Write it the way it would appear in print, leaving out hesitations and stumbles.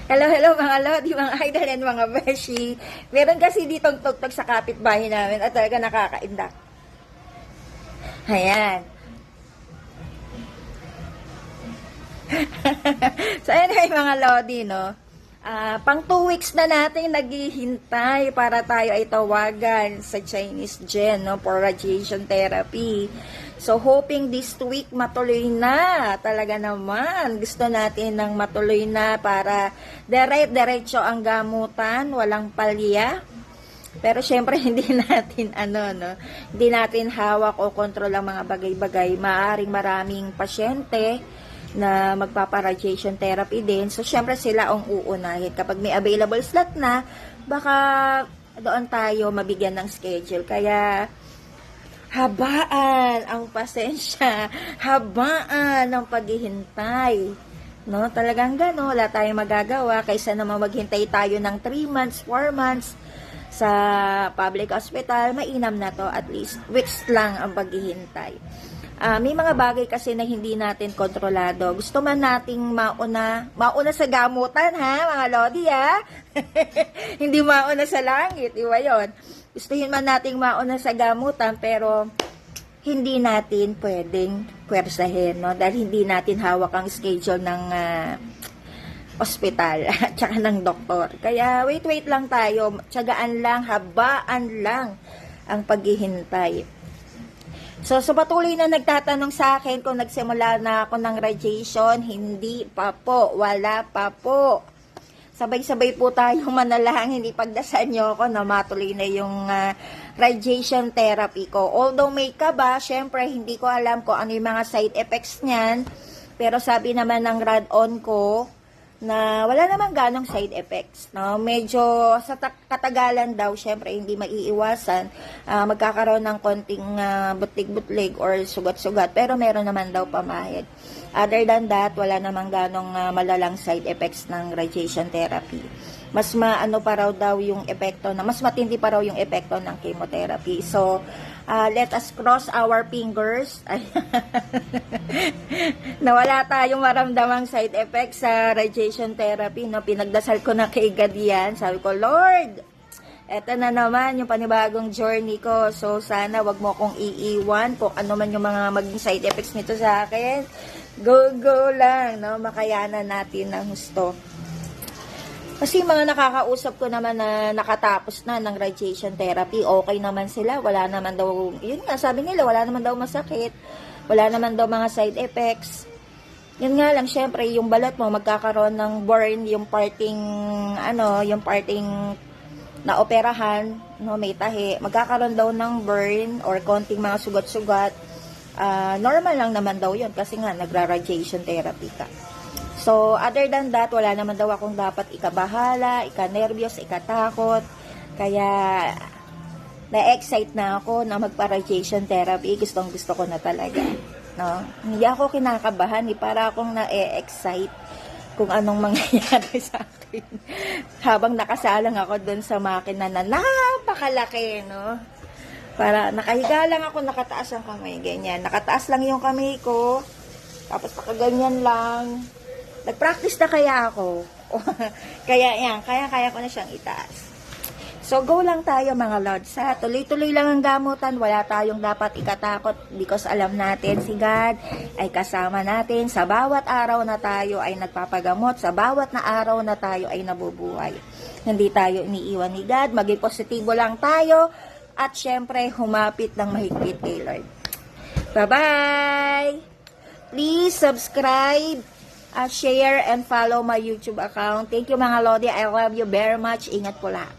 Hello, hello mga lodi, mga idol and mga beshi. Meron kasi ditong tugtog sa kapitbahay namin at talaga nakakaindak. Ayan. So, anyway mga lodi, no? Pang 2 weeks na natin naghihintay para tayo ay tawagan sa Chinese Gen, no? For radiation therapy. So, hoping this week matuloy na. Talaga naman. Gusto natin ng matuloy na para diretso ang gamutan, walang palya. Pero syempre hindi natin hindi natin hawak o kontrol ang mga bagay-bagay. Maaring maraming pasyente na magpapa-radiation therapy din. So syempre sila ang uunahin. Kapag may available slot na, baka doon tayo mabigyan ng schedule. Kaya habaan ang pasensya, habaan ang paghihintay. No, talagang gano'n, wala tayong magagawa kaysa naman maghintay tayo ng 3 months, 4 months sa public hospital. Mainam na to, at least weeks lang ang paghihintay. May mga bagay kasi na hindi natin kontrolado. Gusto man nating mauna sa gamutan, ha, mga lodi, ha? Hindi mauna sa langit, iba yun. Gustuhin man nating mauna sa gamutan, pero hindi natin pwedeng pwersahin, no? Dahil hindi natin hawak ang schedule ng ospital at saka ng doktor. Kaya wait lang tayo. Tiyagaan lang, habaan lang ang paghihintay. So patuloy na nagtatanong sa akin kung nagsimula na ako ng radiation, hindi pa po, wala pa po. Sabay-sabay po tayong manalangin, ipagdasal nyo ako na matuloy na yung radiation therapy ko. Although may kaba, syempre hindi ko alam kung ano yung mga side effects niyan. Pero sabi naman ng rad-on ko na wala namang ganong side effects. No? Medyo sa katagalan daw, syempre hindi maiiwasan, magkakaroon ng konting butlig-butlig or sugat-sugat. Pero meron naman daw pamahid. Other than that, wala namang ganong malalang side effects ng radiation therapy. Mas maano pa raw daw yung epekto mas matindi pa raw yung epekto ng chemotherapy. So, let us cross our fingers. Na wala tayong maramdamang side effects sa radiation therapy. No? Pinagdasal ko na kay God yan. Sabi ko, Lord, eto na naman yung panibagong journey ko. So, sana wag mo akong iiwan kung ano man yung mga maging side effects nito sa akin. Go lang, no? Makayanan natin ng gusto. Kasi mga nakakausap ko naman na nakatapos na ng radiation therapy, okay naman sila, wala naman daw, yun nga, sabi nila, wala naman daw masakit, wala naman daw mga side effects. Yun nga lang, syempre, yung balat mo, magkakaroon ng burn, yung parting na operahan, no, may tahi, magkakaroon daw ng burn or konting mga sugat-sugat. Normal lang naman daw yun kasi nga nagra-radiation therapy ka. So, other than that, wala naman daw akong dapat ikabahala, ika-nervyos, ikatakot. Kaya, na-excite na ako na magpa-radiation therapy. Gusto ko na talaga. No? Hindi ako kinakabahan, para akong na-excite kung anong mangyayari sa akin. Habang nakasalang ako dun sa makina na napakalaki, no? Para nakahiga lang ako, nakataas ang kamay, ganyan. Nakataas lang yung kamay ko, tapos nakaganyan lang. Nag-practice na kaya ako. Kaya yan, kaya ko na siyang itaas. So, go lang tayo mga lords, ha? Tuloy-tuloy lang ang gamutan. Wala tayong dapat ikatakot because alam natin si God ay kasama natin. Sa bawat araw na tayo ay nagpapagamot. Sa bawat na araw na tayo ay nabubuhay. Hindi tayo iniiwan ni God. Maging positibo lang tayo. At syempre, humapit ng mahigpit kay Lord. Bye-bye! Please subscribe, share, and follow my YouTube account. Thank you mga Lodi. I love you very much. Ingat po lahat.